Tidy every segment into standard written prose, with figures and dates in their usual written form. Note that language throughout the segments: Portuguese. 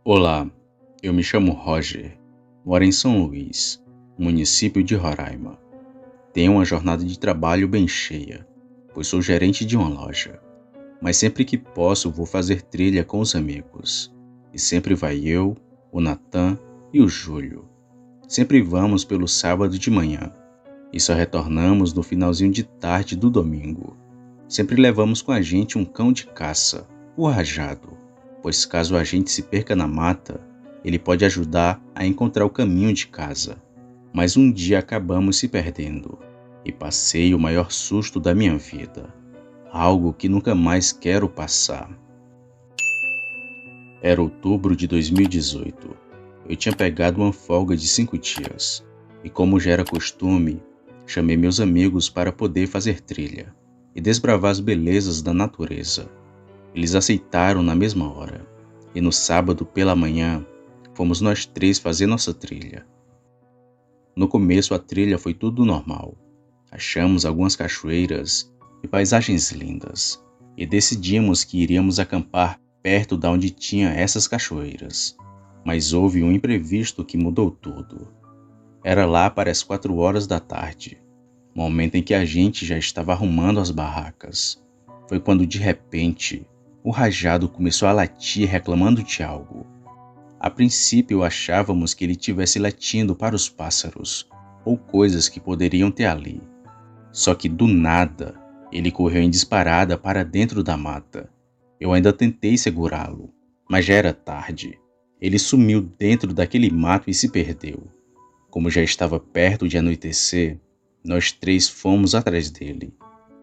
Olá, eu me chamo Roger, moro em São Luís, município de Roraima. Tenho uma jornada de trabalho bem cheia, pois sou gerente de uma loja. Mas sempre que posso vou fazer trilha com os amigos. E sempre vai eu, o Natan e o Júlio. Sempre vamos pelo sábado de manhã e só retornamos no finalzinho de tarde do domingo. Sempre levamos com a gente um cão de caça, o Rajado, pois caso a gente se perca na mata, ele pode ajudar a encontrar o caminho de casa. Mas um dia acabamos se perdendo e passei o maior susto da minha vida, algo que nunca mais quero passar. Era outubro de 2018. Eu tinha pegado uma folga de 5 dias e, como já era costume, chamei meus amigos para poder fazer trilha e desbravar as belezas da natureza. Eles aceitaram na mesma hora, e no sábado pela manhã, fomos nós três fazer nossa trilha. No começo a trilha foi tudo normal. Achamos algumas cachoeiras e paisagens lindas, e decidimos que iríamos acampar perto da onde tinha essas cachoeiras. Mas houve um imprevisto que mudou tudo. Era lá para as 4 horas da tarde, momento em que a gente já estava arrumando as barracas. Foi quando de repente o Rajado começou a latir reclamando de algo. A princípio achávamos que ele estivesse latindo para os pássaros ou coisas que poderiam ter ali. Só que do nada ele correu em disparada para dentro da mata. Eu ainda tentei segurá-lo, mas já era tarde. Ele sumiu dentro daquele mato e se perdeu. Como já estava perto de anoitecer, nós três fomos atrás dele,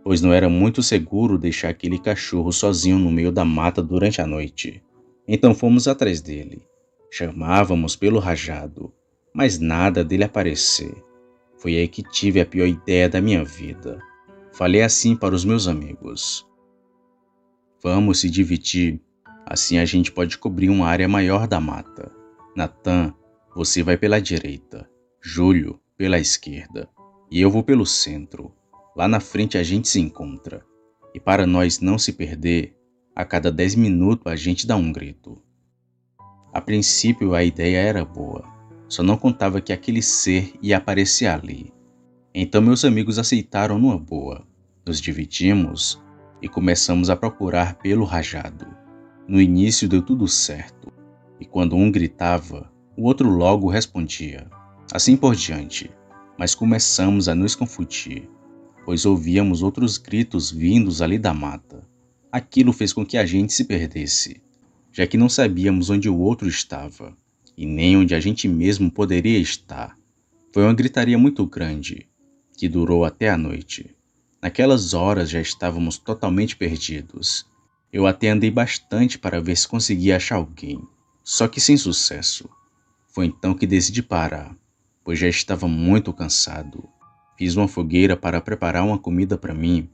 pois não era muito seguro deixar aquele cachorro sozinho no meio da mata durante a noite. Então fomos atrás dele. Chamávamos pelo Rajado, mas nada dele aparecer. Foi aí que tive a pior ideia da minha vida. Falei assim para os meus amigos: vamos se dividir, assim a gente pode cobrir uma área maior da mata. Natan, você vai pela direita, Júlio pela esquerda e eu vou pelo centro. Lá na frente a gente se encontra. E para nós não se perder, a cada 10 minutos a gente dá um grito. A princípio a ideia era boa, só não contava que aquele ser ia aparecer ali. Então meus amigos aceitaram numa boa. Nos dividimos e começamos a procurar pelo Rajado. No início deu tudo certo, e quando um gritava, o outro logo respondia. Assim por diante, mas começamos a nos confundir, pois ouvíamos outros gritos vindos ali da mata. Aquilo fez com que a gente se perdesse, já que não sabíamos onde o outro estava, e nem onde a gente mesmo poderia estar. Foi uma gritaria muito grande, que durou até a noite. Naquelas horas já estávamos totalmente perdidos. Eu até andei bastante para ver se conseguia achar alguém, só que sem sucesso. Foi então que decidi parar, pois já estava muito cansado. Fiz uma fogueira para preparar uma comida para mim,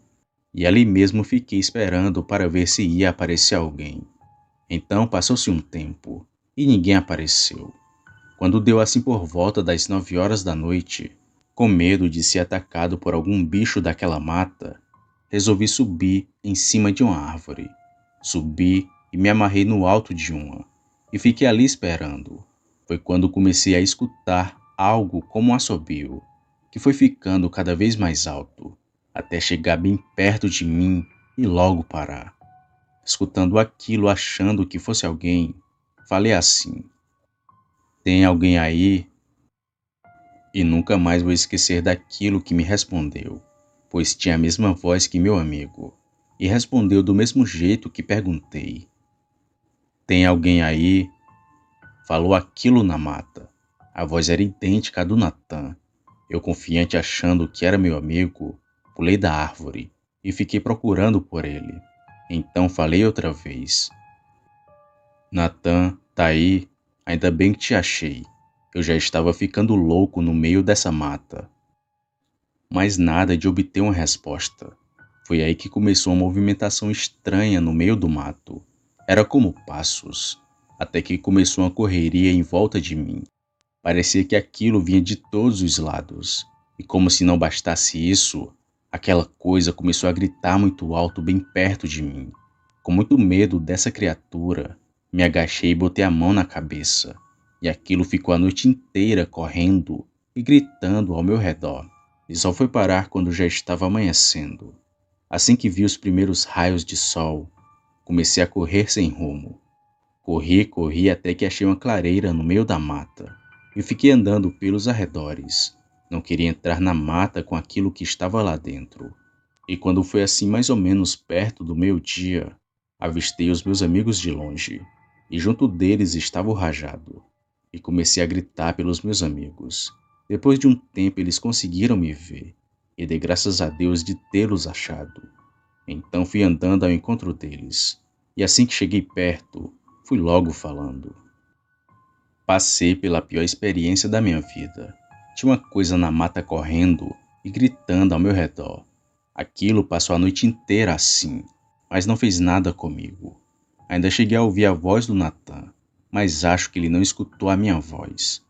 e ali mesmo fiquei esperando para ver se ia aparecer alguém. Então passou-se um tempo, e ninguém apareceu. Quando deu assim por volta das 9 horas da noite, com medo de ser atacado por algum bicho daquela mata, resolvi subir em cima de uma árvore. Subi e me amarrei no alto de uma, e fiquei ali esperando. Foi quando comecei a escutar algo como um assobio, que foi ficando cada vez mais alto, até chegar bem perto de mim e logo parar. Escutando aquilo, achando que fosse alguém, falei assim: tem alguém aí? E nunca mais vou esquecer daquilo que me respondeu, pois tinha a mesma voz que meu amigo, e respondeu do mesmo jeito que perguntei. Tem alguém aí? Falou aquilo na mata. A voz era idêntica à do Natan. Eu, confiante achando que era meu amigo, pulei da árvore e fiquei procurando por ele. Então falei outra vez: Natan, tá aí? Ainda bem que te achei. Eu já estava ficando louco no meio dessa mata. Mas nada de obter uma resposta. Foi aí que começou uma movimentação estranha no meio do mato. Era como passos, até que começou uma correria em volta de mim. Parecia que aquilo vinha de todos os lados. E como se não bastasse isso, aquela coisa começou a gritar muito alto bem perto de mim. Com muito medo dessa criatura, Me agachei e botei a mão na cabeça, e aquilo ficou a noite inteira correndo e gritando ao meu redor, e só foi parar quando já estava amanhecendo. Assim que vi os primeiros raios de sol, comecei a correr sem rumo. Corri, corri até que achei uma clareira no meio da mata, e fiquei andando pelos arredores. Não queria entrar na mata com aquilo que estava lá dentro. E quando foi assim mais ou menos perto do meio-dia, avistei os meus amigos de longe, e junto deles estava o Rajado, e comecei a gritar pelos meus amigos. Depois de um tempo eles conseguiram me ver, e dei graças a Deus de tê-los achado. Então fui andando ao encontro deles, e assim que cheguei perto, fui logo falando. Passei pela pior experiência da minha vida. Tinha uma coisa na mata correndo e gritando ao meu redor. Aquilo passou a noite inteira assim, mas não fez nada comigo. Ainda cheguei a ouvir a voz do Natan, mas acho que ele não escutou a minha voz.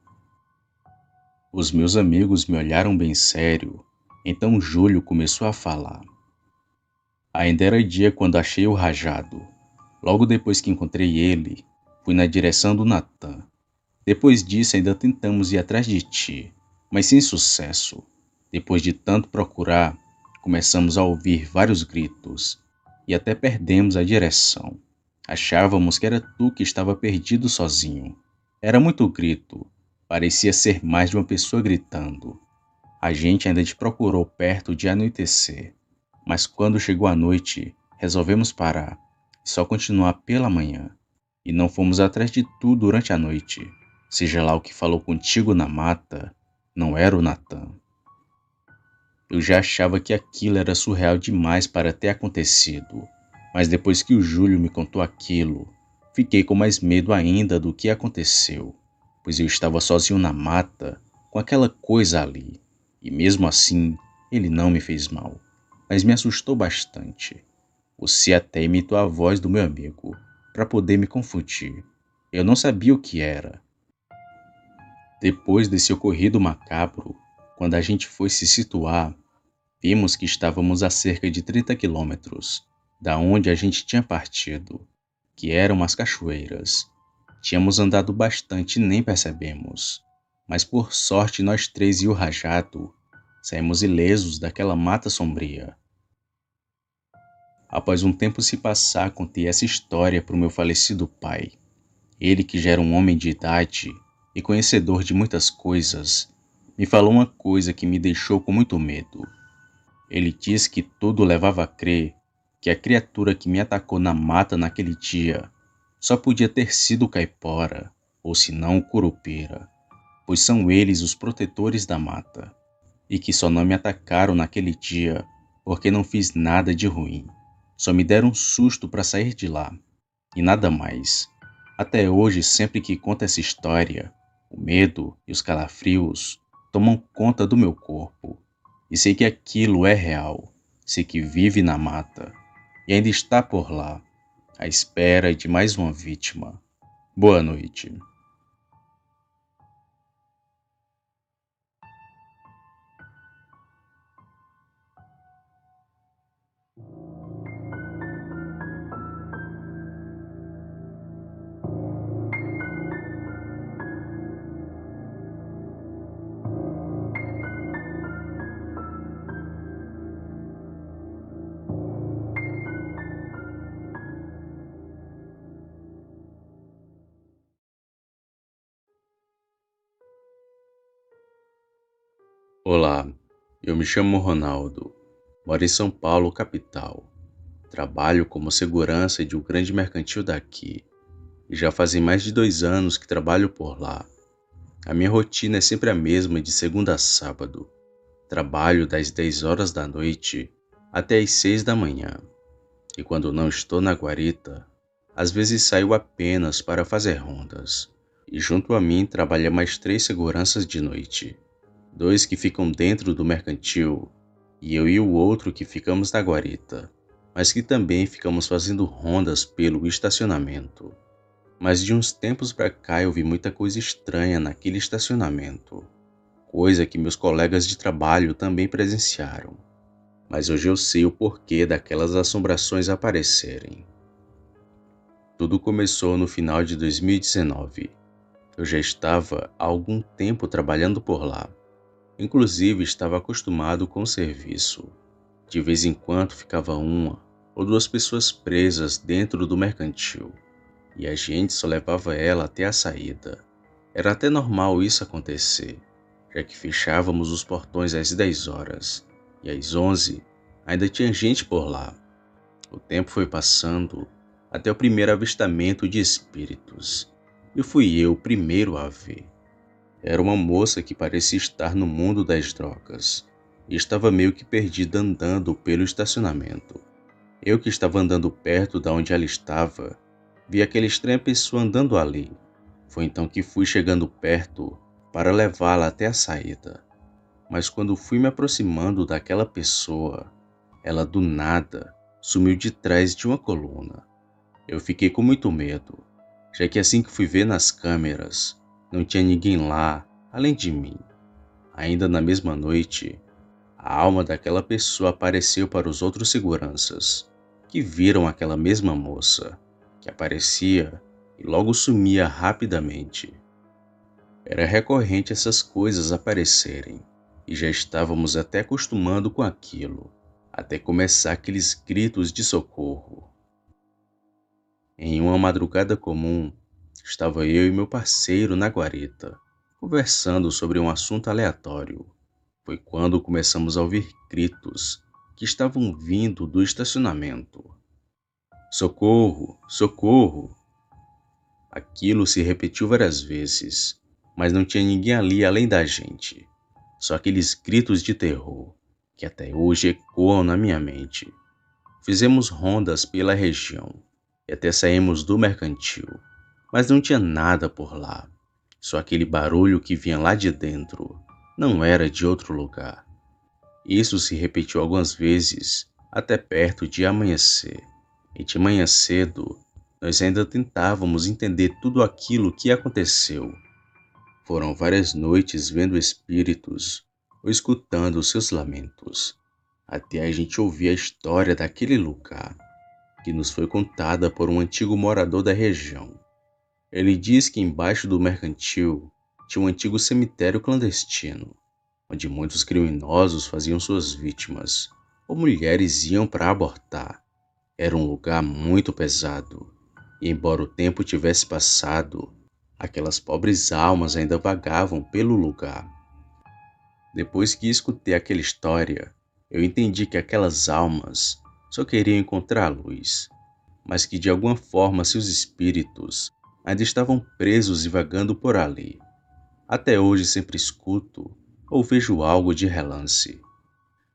Os meus amigos me olharam bem sério, então Júlio começou a falar. Ainda era dia quando achei o Rajado. Logo depois que encontrei ele, fui na direção do Natan. Depois disso ainda tentamos ir atrás de ti, mas sem sucesso. Depois de tanto procurar, começamos a ouvir vários gritos e até perdemos a direção. Achávamos que era tu que estava perdido sozinho. Era muito grito, parecia ser mais de uma pessoa gritando. A gente ainda te procurou perto de anoitecer, mas quando chegou a noite, resolvemos parar e só continuar pela manhã. E não fomos atrás de tu durante a noite. Seja lá o que falou contigo na mata, não era o Natan. Eu já achava que aquilo era surreal demais para ter acontecido, mas depois que o Júlio me contou aquilo, fiquei com mais medo ainda do que aconteceu, pois eu estava sozinho na mata, com aquela coisa ali, e mesmo assim, ele não me fez mal, mas me assustou bastante. Você até imitou a voz do meu amigo, para poder me confundir. Eu não sabia o que era. Depois desse ocorrido macabro, quando a gente foi se situar, vimos que estávamos a cerca de 30 quilômetros da onde a gente tinha partido, que eram as cachoeiras. Tínhamos andado bastante e nem percebemos, mas por sorte nós três e o Rajado saímos ilesos daquela mata sombria. Após um tempo se passar, contei essa história para o meu falecido pai. Ele, que já era um homem de idade e conhecedor de muitas coisas, me falou uma coisa que me deixou com muito medo. Ele disse que tudo levava a crer que a criatura que me atacou na mata naquele dia só podia ter sido o caipora, ou se não o curupira, pois são eles os protetores da mata, e que só não me atacaram naquele dia porque não fiz nada de ruim. Só me deram um susto para sair de lá, e nada mais. Até hoje, sempre que conto essa história, o medo e os calafrios tomam conta do meu corpo. E sei que aquilo é real. Sei que vive na mata e ainda está por lá, à espera de mais uma vítima. Boa noite. Olá, eu me chamo Ronaldo, moro em São Paulo, capital. Trabalho como segurança de um grande mercantil daqui e já fazem mais de 2 anos que trabalho por lá. A minha rotina é sempre a mesma de segunda a sábado. Trabalho das 10 horas da noite até as 6 da manhã. E quando não estou na guarita, às vezes saio apenas para fazer rondas. E junto a mim trabalham mais 3 seguranças de noite. 2 que ficam dentro do mercantil e eu e o outro que ficamos na guarita, mas que também ficamos fazendo rondas pelo estacionamento. Mas de uns tempos pra cá eu vi muita coisa estranha naquele estacionamento, coisa que meus colegas de trabalho também presenciaram. Mas hoje eu sei o porquê daquelas assombrações aparecerem. Tudo começou no final de 2019. Eu já estava há algum tempo trabalhando por lá. Inclusive, estava acostumado com o serviço. De vez em quando ficava uma ou duas pessoas presas dentro do mercantil, e a gente só levava ela até a saída. Era até normal isso acontecer, já que fechávamos os portões às 10 horas, e às 11 ainda tinha gente por lá. O tempo foi passando até o primeiro avistamento de espíritos, e fui eu o primeiro a ver. Era uma moça que parecia estar no mundo das drogas, e estava meio que perdida andando pelo estacionamento. Eu que estava andando perto da onde ela estava, vi aquela estranha pessoa andando ali. Foi então que fui chegando perto para levá-la até a saída. Mas quando fui me aproximando daquela pessoa, ela do nada sumiu de trás de uma coluna. Eu fiquei com muito medo, já que assim que fui ver nas câmeras, não tinha ninguém lá além de mim. Ainda na mesma noite, a alma daquela pessoa apareceu para os outros seguranças, que viram aquela mesma moça, que aparecia e logo sumia rapidamente. Era recorrente essas coisas aparecerem, e já estávamos até acostumando com aquilo, até começar aqueles gritos de socorro. Em uma madrugada comum, estava eu e meu parceiro na guarita, conversando sobre um assunto aleatório. Foi quando começamos a ouvir gritos que estavam vindo do estacionamento. Socorro! Socorro! Aquilo se repetiu várias vezes, mas não tinha ninguém ali além da gente. Só aqueles gritos de terror, que até hoje ecoam na minha mente. Fizemos rondas pela região e até saímos do mercantil, mas não tinha nada por lá. Só aquele barulho que vinha lá de dentro, não era de outro lugar. Isso se repetiu algumas vezes, até perto de amanhecer. E de manhã cedo, nós ainda tentávamos entender tudo aquilo que aconteceu. Foram várias noites vendo espíritos ou escutando seus lamentos, até a gente ouvir a história daquele lugar, que nos foi contada por um antigo morador da região. Ele diz que embaixo do mercantil tinha um antigo cemitério clandestino, onde muitos criminosos faziam suas vítimas, ou mulheres iam para abortar. Era um lugar muito pesado, e embora o tempo tivesse passado, aquelas pobres almas ainda vagavam pelo lugar. Depois que escutei aquela história, eu entendi que aquelas almas só queriam encontrar a luz, mas que de alguma forma seus espíritos ainda estavam presos e vagando por ali. Até hoje sempre escuto ou vejo algo de relance,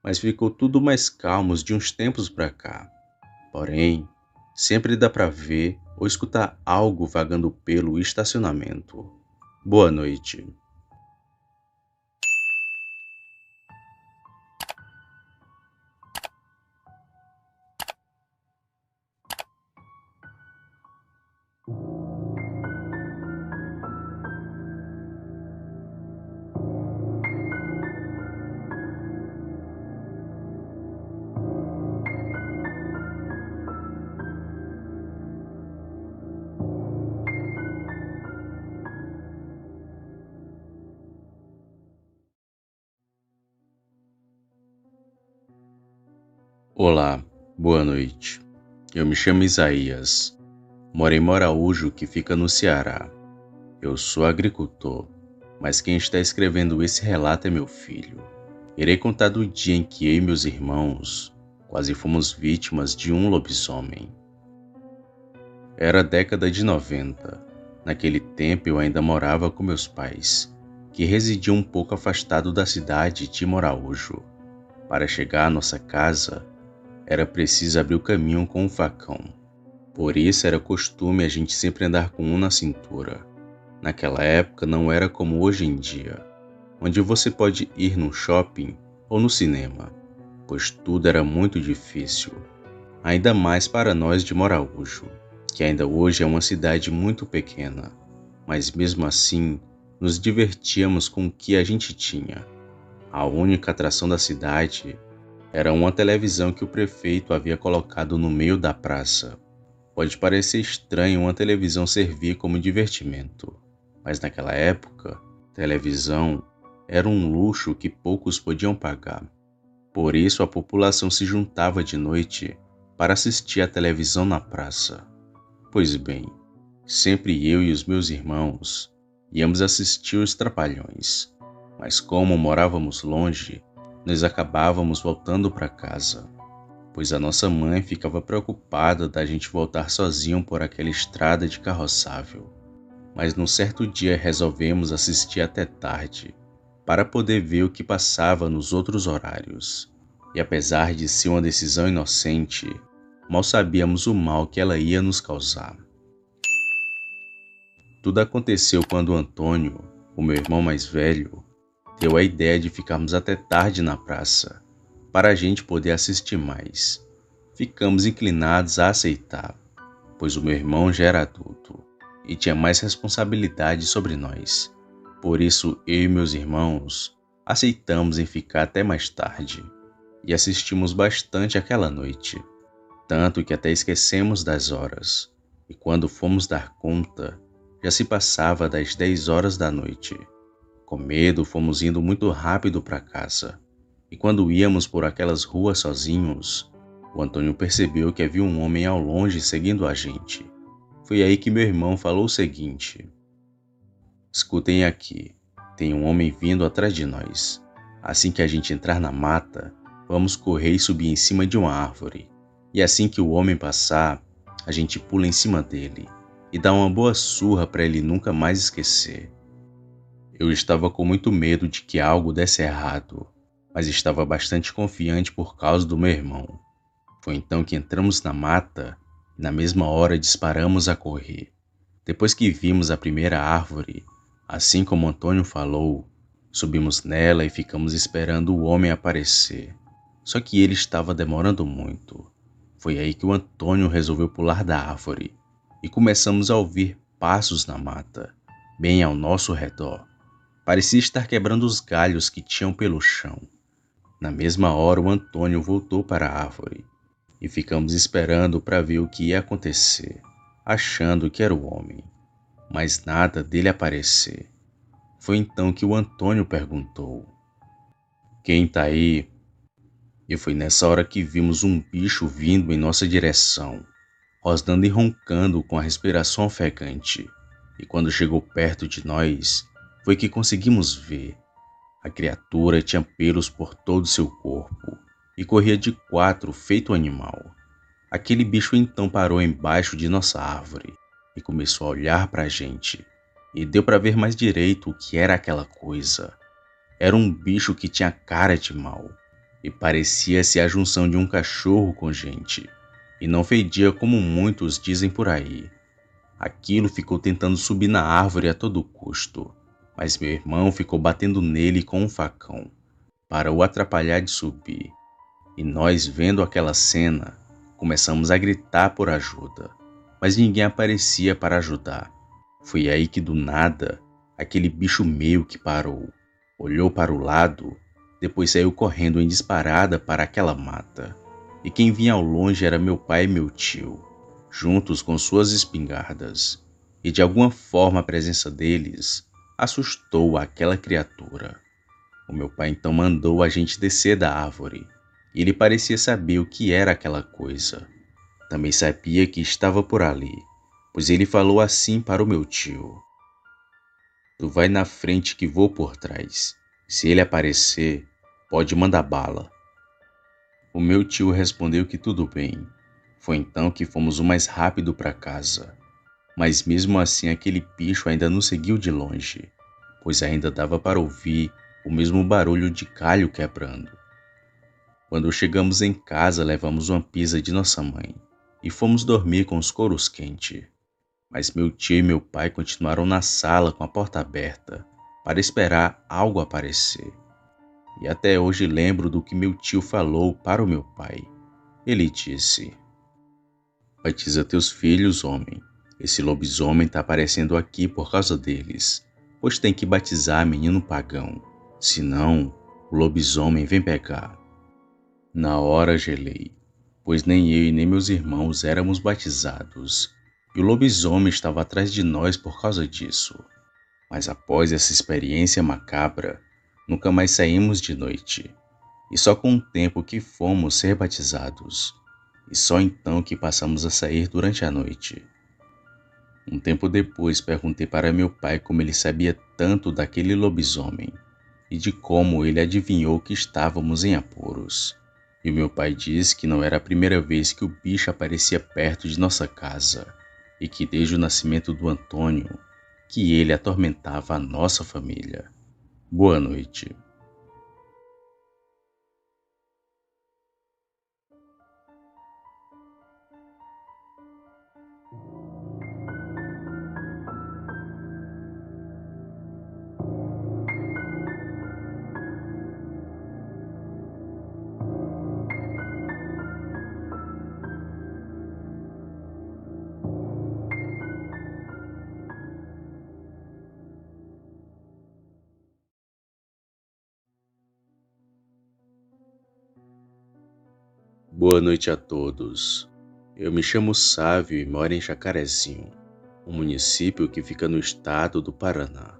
mas ficou tudo mais calmo de uns tempos para cá. Porém, sempre dá para ver ou escutar algo vagando pelo estacionamento. Boa noite. Olá, boa noite. Eu me chamo Isaías. Moro em Moraújo, que fica no Ceará. Eu sou agricultor, mas quem está escrevendo esse relato é meu filho. Irei contar do dia em que eu e meus irmãos quase fomos vítimas de um lobisomem. Era a década de 90. Naquele tempo eu ainda morava com meus pais, que residiam um pouco afastado da cidade de Moraújo. Para chegar à nossa casa, era preciso abrir o caminho com um facão. Por isso era costume a gente sempre andar com um na cintura. Naquela época não era como hoje em dia, onde você pode ir num shopping ou no cinema, pois tudo era muito difícil. Ainda mais para nós de Moraújo, que ainda hoje é uma cidade muito pequena, mas mesmo assim nos divertíamos com o que a gente tinha. A única atração da cidade era uma televisão que o prefeito havia colocado no meio da praça. Pode parecer estranho uma televisão servir como divertimento, mas naquela época, televisão era um luxo que poucos podiam pagar. Por isso a população se juntava de noite para assistir à televisão na praça. Pois bem, sempre eu e os meus irmãos íamos assistir os Trapalhões, mas como morávamos longe, nós acabávamos voltando para casa, pois a nossa mãe ficava preocupada da gente voltar sozinho por aquela estrada de carroçável. Mas num certo dia resolvemos assistir até tarde, para poder ver o que passava nos outros horários. E apesar de ser uma decisão inocente, mal sabíamos o mal que ela ia nos causar. Tudo aconteceu quando o Antônio, o meu irmão mais velho, deu a ideia de ficarmos até tarde na praça, para a gente poder assistir mais. Ficamos inclinados a aceitar, pois o meu irmão já era adulto e tinha mais responsabilidade sobre nós. Por isso, eu e meus irmãos aceitamos em ficar até mais tarde e assistimos bastante aquela noite, tanto que até esquecemos das horas. E quando fomos dar conta, já se passava das 10 horas da noite. Com medo, fomos indo muito rápido para casa. E quando íamos por aquelas ruas sozinhos, o Antônio percebeu que havia um homem ao longe seguindo a gente. Foi aí que meu irmão falou o seguinte: escutem aqui, tem um homem vindo atrás de nós. Assim que a gente entrar na mata, vamos correr e subir em cima de uma árvore. E assim que o homem passar, a gente pula em cima dele e dá uma boa surra para ele nunca mais esquecer. Eu estava com muito medo de que algo desse errado, mas estava bastante confiante por causa do meu irmão. Foi então que entramos na mata e na mesma hora disparamos a correr. Depois que vimos a primeira árvore, assim como Antônio falou, subimos nela e ficamos esperando o homem aparecer. Só que ele estava demorando muito. Foi aí que o Antônio resolveu pular da árvore e começamos a ouvir passos na mata, bem ao nosso redor. Parecia estar quebrando os galhos que tinham pelo chão. Na mesma hora, o Antônio voltou para a árvore e ficamos esperando para ver o que ia acontecer, achando que era o homem, mas nada dele aparecer. Foi então que o Antônio perguntou: quem tá aí? E foi nessa hora que vimos um bicho vindo em nossa direção, rosnando e roncando com a respiração ofegante. E quando chegou perto de nós, foi que conseguimos ver. A criatura tinha pelos por todo seu corpo e corria de quatro feito animal. Aquele bicho então parou embaixo de nossa árvore e começou a olhar para a gente. E deu para ver mais direito o que era aquela coisa. Era um bicho que tinha cara de mal e parecia ser a junção de um cachorro com gente. E não fedia como muitos dizem por aí. Aquilo ficou tentando subir na árvore a todo custo, mas meu irmão ficou batendo nele com um facão para o atrapalhar de subir. E nós, vendo aquela cena, começamos a gritar por ajuda, mas ninguém aparecia para ajudar. Foi aí que do nada, aquele bicho meio que parou, olhou para o lado, depois saiu correndo em disparada para aquela mata. E quem vinha ao longe era meu pai e meu tio, juntos com suas espingardas. E de alguma forma a presença deles assustou aquela criatura. O meu pai então mandou a gente descer da árvore. E ele parecia saber o que era aquela coisa. Também sabia que estava por ali, pois ele falou assim para o meu tio: tu vai na frente que vou por trás. Se ele aparecer, pode mandar bala. O meu tio respondeu que tudo bem. Foi então que fomos o mais rápido para casa. Mas mesmo assim aquele bicho ainda nos seguiu de longe, pois ainda dava para ouvir o mesmo barulho de galho quebrando. Quando chegamos em casa, levamos uma pizza de nossa mãe e fomos dormir com os couros quentes. Mas meu tio e meu pai continuaram na sala com a porta aberta para esperar algo aparecer. E até hoje lembro do que meu tio falou para o meu pai. Ele disse: batiza teus filhos, homem. Esse lobisomem está aparecendo aqui por causa deles, pois tem que batizar menino pagão, senão o lobisomem vem pegar. Na hora gelei. pois nem eu e nem meus irmãos éramos batizados, e o lobisomem estava atrás de nós por causa disso. Mas após essa experiência macabra, nunca mais saímos de noite, e só com o tempo que fomos ser batizados, e só então que passamos a sair durante a noite. Um tempo depois perguntei para meu pai como ele sabia tanto daquele lobisomem e de como ele adivinhou que estávamos em apuros. E o meu pai disse que não era a primeira vez que o bicho aparecia perto de nossa casa e que desde o nascimento do Antônio, que ele atormentava a nossa família. Boa noite. Boa noite a todos. Eu me chamo Sávio e moro em Jacarezinho, um município que fica no estado do Paraná.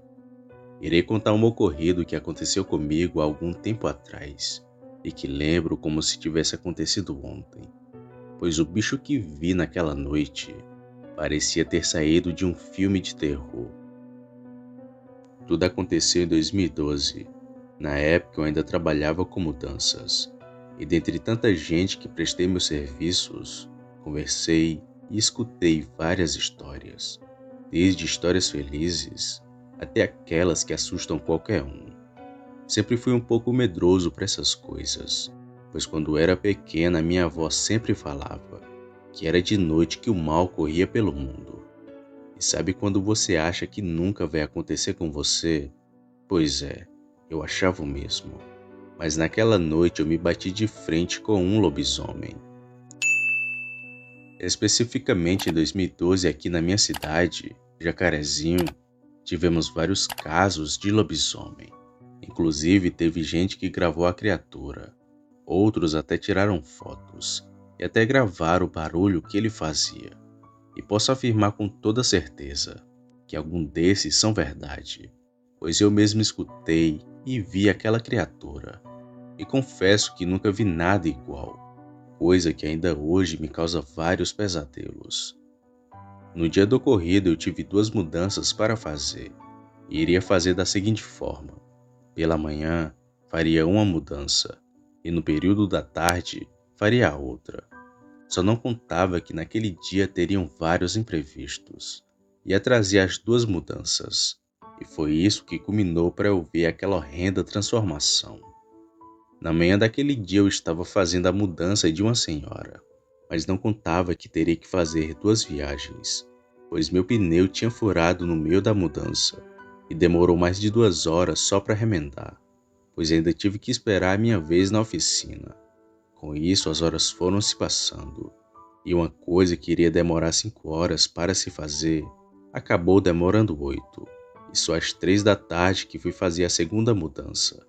Irei contar um ocorrido que aconteceu comigo há algum tempo atrás e que lembro como se tivesse acontecido ontem, pois o bicho que vi naquela noite parecia ter saído de um filme de terror. Tudo aconteceu em 2012. Na época eu ainda trabalhava com mudanças, e dentre tanta gente que prestei meus serviços, conversei e escutei várias histórias, desde histórias felizes até aquelas que assustam qualquer um. Sempre fui um pouco medroso para essas coisas, pois quando era pequena minha avó sempre falava que era de noite que o mal corria pelo mundo. E sabe quando você acha que nunca vai acontecer com você? Pois é, eu achava o mesmo. Mas naquela noite eu me bati de frente com um lobisomem. Especificamente em 2012, aqui na minha cidade, Jacarezinho, tivemos vários casos de lobisomem. Inclusive, teve gente que gravou a criatura. Outros até tiraram fotos e até gravaram o barulho que ele fazia. E posso afirmar com toda certeza que algum desses são verdade, pois eu mesmo escutei e vi aquela criatura. E confesso que nunca vi nada igual, coisa que ainda hoje me causa vários pesadelos. No dia do ocorrido eu tive duas mudanças para fazer, e iria fazer da seguinte forma: pela manhã faria uma mudança, e no período da tarde faria a outra. Só não contava que naquele dia teriam vários imprevistos. Ia trazer as duas mudanças, e foi isso que culminou para eu ver aquela horrenda transformação. Na manhã daquele dia eu estava fazendo a mudança de uma senhora, mas não contava que teria que fazer duas viagens, pois meu pneu tinha furado no meio da mudança e demorou mais de 2 horas só para remendar, pois ainda tive que esperar a minha vez na oficina. Com isso, as horas foram se passando, e uma coisa que iria demorar 5 horas para se fazer, acabou demorando 8, e só às 3 da tarde que fui fazer a segunda mudança.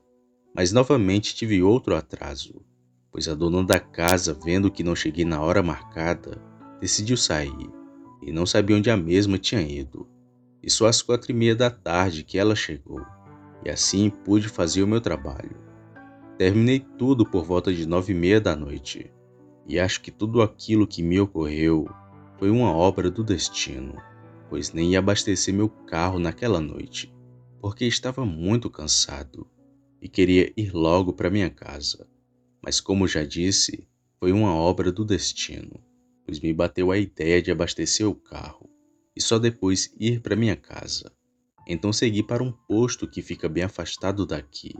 Mas novamente tive outro atraso, pois a dona da casa, vendo que não cheguei na hora marcada, decidiu sair, e não sabia onde a mesma tinha ido. E só às 4h30 da tarde que ela chegou, e assim pude fazer o meu trabalho. Terminei tudo por volta de 9h30 da noite, e acho que tudo aquilo que me ocorreu foi uma obra do destino, pois nem ia abastecer meu carro naquela noite, porque estava muito cansado e queria ir logo para minha casa. Mas como já disse, foi uma obra do destino, pois me bateu a ideia de abastecer o carro e só depois ir para minha casa. Então segui para um posto que fica bem afastado daqui,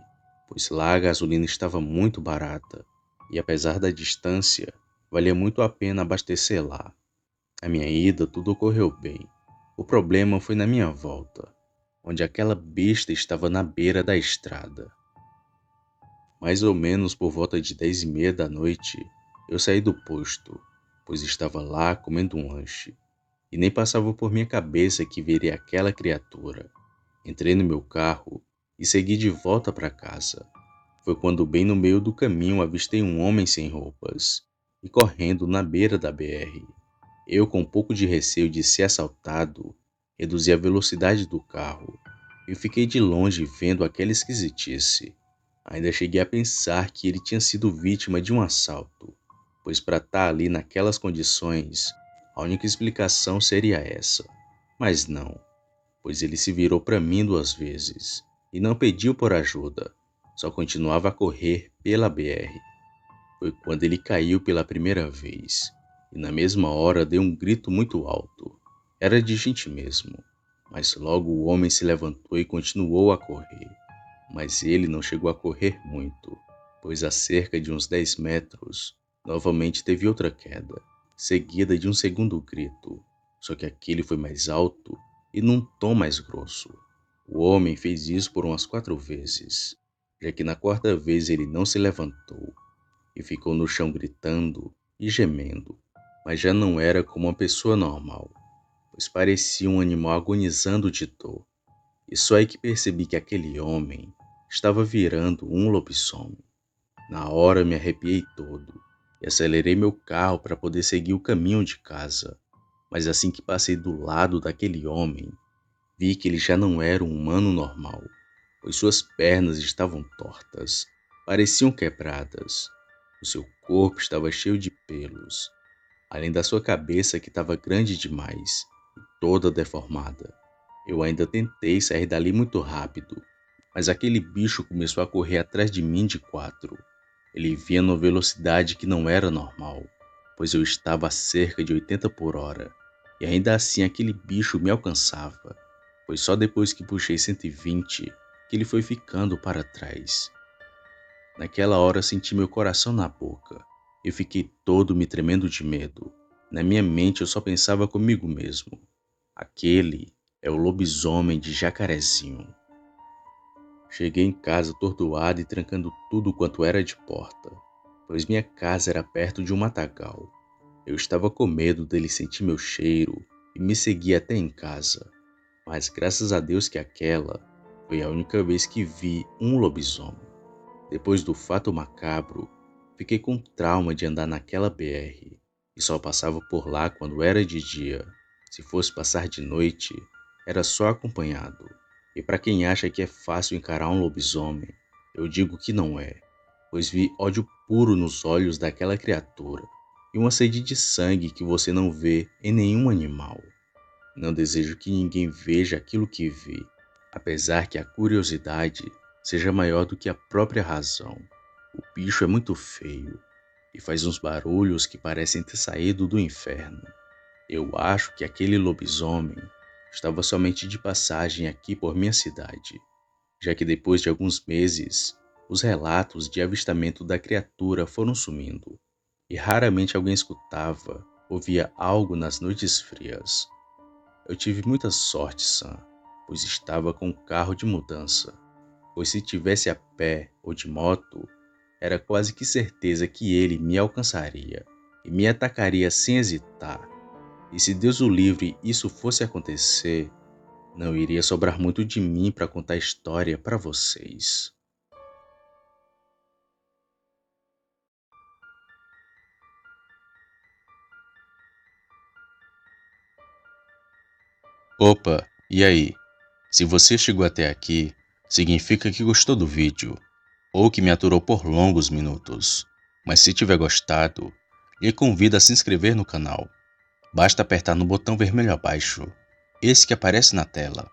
pois lá a gasolina estava muito barata e apesar da distância, valia muito a pena abastecer lá. A minha ida tudo ocorreu bem. O problema foi na minha volta, onde aquela besta estava na beira da estrada. Mais ou menos por volta de 10h30 da noite, eu saí do posto, pois estava lá comendo um lanche, e nem passava por minha cabeça que veria aquela criatura. Entrei no meu carro e segui de volta para casa. Foi quando bem no meio do caminho avistei um homem sem roupas, e correndo na beira da BR. Eu, com um pouco de receio de ser assaltado, reduzi a velocidade do carro e fiquei de longe vendo aquela esquisitice. Ainda cheguei a pensar que ele tinha sido vítima de um assalto, pois para estar ali naquelas condições, a única explicação seria essa. Mas não, pois ele se virou para mim 2 vezes e não pediu por ajuda, só continuava a correr pela BR. Foi quando ele caiu pela primeira vez, e na mesma hora deu um grito muito alto. Era de gente mesmo, mas logo o homem se levantou e continuou a correr. Mas ele não chegou a correr muito, pois a cerca de uns 10 metros, novamente teve outra queda, seguida de um segundo grito, só que aquele foi mais alto e num tom mais grosso. O homem fez isso por umas 4 vezes, já que na quarta vez ele não se levantou e ficou no chão gritando e gemendo, mas já não era como uma pessoa normal, pois parecia um animal agonizando de dor. E só aí que percebi que aquele homem estava virando um lobisomem. Na hora me arrepiei todo e acelerei meu carro para poder seguir o caminho de casa. Mas assim que passei do lado daquele homem, vi que ele já não era um humano normal, pois suas pernas estavam tortas, pareciam quebradas. O seu corpo estava cheio de pelos, além da sua cabeça que estava grande demais e toda deformada. Eu ainda tentei sair dali muito rápido, mas aquele bicho começou a correr atrás de mim de 4. Ele vinha numa velocidade que não era normal, pois eu estava a cerca de 80 por hora, e ainda assim aquele bicho me alcançava. Foi só depois que puxei 120 que ele foi ficando para trás. Naquela hora senti meu coração na boca. Eu fiquei todo me tremendo de medo. Na minha mente eu só pensava comigo mesmo. Aquele é o lobisomem de Jacarezinho. Cheguei em casa atordoado e trancando tudo quanto era de porta, pois minha casa era perto de um matagal. Eu estava com medo dele sentir meu cheiro e me seguir até em casa, mas graças a Deus que aquela foi a única vez que vi um lobisomem. Depois do fato macabro, fiquei com trauma de andar naquela BR e só passava por lá quando era de dia. Se fosse passar de noite, era só acompanhado. E para quem acha que é fácil encarar um lobisomem, eu digo que não é, pois vi ódio puro nos olhos daquela criatura e uma sede de sangue que você não vê em nenhum animal. Não desejo que ninguém veja aquilo que vi, apesar que a curiosidade seja maior do que a própria razão. O bicho é muito feio e faz uns barulhos que parecem ter saído do inferno. Eu acho que aquele lobisomem estava somente de passagem aqui por minha cidade, já que depois de alguns meses, os relatos de avistamento da criatura foram sumindo, e raramente alguém escutava ou via algo nas noites frias. Eu tive muita sorte, Sam, pois estava com um carro de mudança, pois se tivesse a pé ou de moto, era quase que certeza que ele me alcançaria e me atacaria sem hesitar. E se Deus o livre isso fosse acontecer, não iria sobrar muito de mim para contar a história para vocês. Opa, e aí? Se você chegou até aqui, significa que gostou do vídeo, ou que me aturou por longos minutos. Mas se tiver gostado, lhe convido a se inscrever no canal. Basta apertar no botão vermelho abaixo, esse que aparece na tela.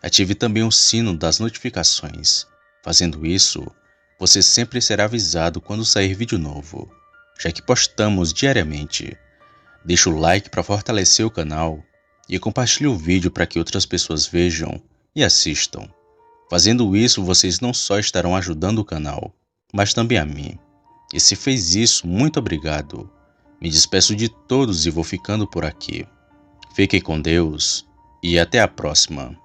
Ative também o sino das notificações. Fazendo isso, você sempre será avisado quando sair vídeo novo, já que postamos diariamente. Deixe o like para fortalecer o canal e compartilhe o vídeo para que outras pessoas vejam e assistam. Fazendo isso, vocês não só estarão ajudando o canal, mas também a mim. E se fez isso, muito obrigado. Me despeço de todos e vou ficando por aqui. Fiquem com Deus e até a próxima.